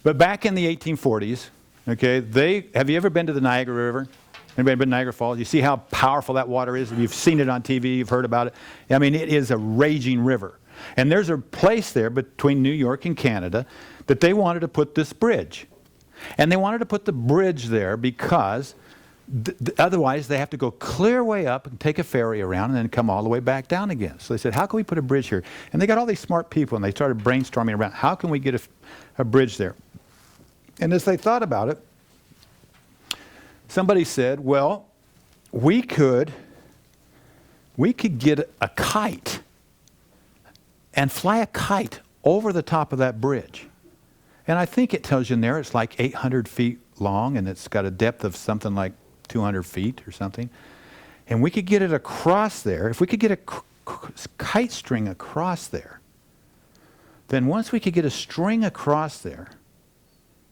But back in the 1840s, okay, have you ever been to the Niagara River? Anybody been to Niagara Falls? You see how powerful that water is? You've seen it on TV, you've heard about it. I mean, it is a raging river. And there's a place there between New York and Canada that they wanted to put this bridge. And they wanted to put the bridge there because otherwise they have to go clear way up and take a ferry around and then come all the way back down again. So they said, how can we put a bridge here? And they got all these smart people and they started brainstorming around, how can we get a bridge there? And as they thought about it, somebody said, well, we could get a kite and fly a kite over the top of that bridge. And I think it tells you in there it's like 800 feet long and it's got a depth of something like 200 feet or something. And we could get it across there. If we could get a kite string across there, then once we could get a string across there,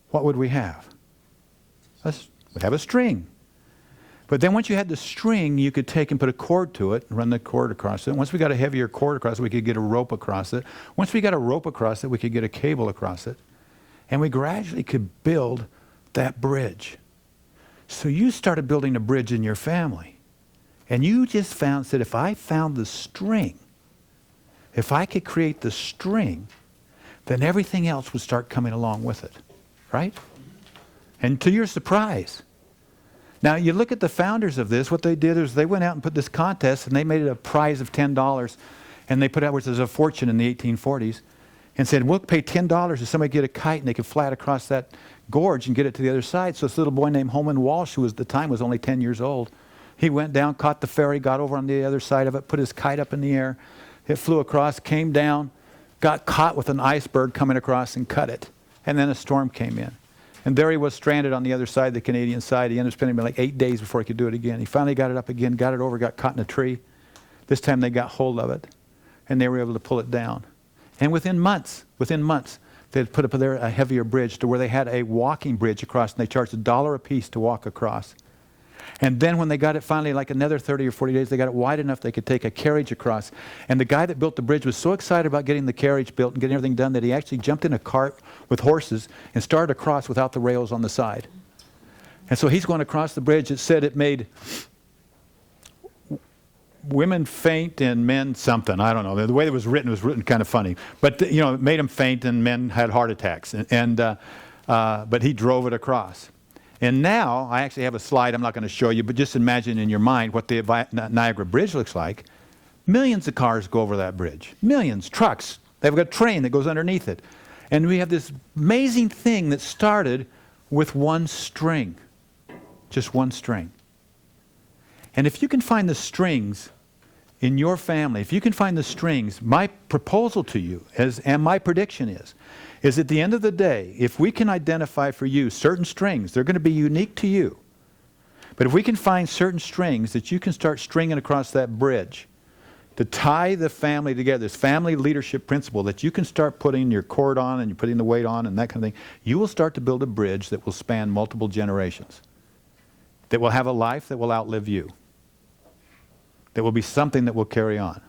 what would we have? We'd have a string. But then once you had the string, you could take and put a cord to it and run the cord across it. Once we got a heavier cord across it, we could get a rope across it. Once we got a rope across it, we could get a cable across it. And we gradually could build that bridge. So you started building a bridge in your family. And you just found that if I found the string, if I could create the string, then everything else would start coming along with it. Right? And to your surprise, now you look at the founders of this, what they did is they went out and put this contest and they made it a prize of $10 and they put out, which was a fortune in the 1840s, and said, we'll pay $10 if somebody get a kite and they could fly it across that gorge and get it to the other side. So this little boy named Holman Walsh, who at the time was only 10 years old, he went down, caught the ferry, got over on the other side of it, put his kite up in the air, it flew across, came down, got caught with an iceberg coming across and cut it. And then a storm came in. And there he was stranded on the other side, the Canadian side. He ended up spending like 8 days before he could do it again. He finally got it up again, got it over, got caught in a tree. This time they got hold of it, and they were able to pull it down. And within months, they'd put up there a heavier bridge to where they had a walking bridge across, and they charged $1 a piece to walk across. And then when they got it finally, like another 30 or 40 days, they got it wide enough they could take a carriage across. And the guy that built the bridge was so excited about getting the carriage built and getting everything done that he actually jumped in a cart with horses and started across without the rails on the side. And so he's going across the bridge. It said it made women faint and men something. I don't know. The way it was written kind of funny. But, it made them faint and men had heart attacks. But he drove it across. And now, I actually have a slide I'm not going to show you, but just imagine in your mind what the Niagara Bridge looks like. Millions of cars go over that bridge. Millions, trucks. They've got a train that goes underneath it. And we have this amazing thing that started with one string. Just one string. And if you can find the strings in your family, if you can find the strings, my proposal to you, and my prediction is at the end of the day, if we can identify for you certain strings, they're going to be unique to you. But if we can find certain strings that you can start stringing across that bridge to tie the family together, this family leadership principle that you can start putting your cord on and you're putting the weight on and that kind of thing, you will start to build a bridge that will span multiple generations, that will have a life that will outlive you, that will be something that will carry on.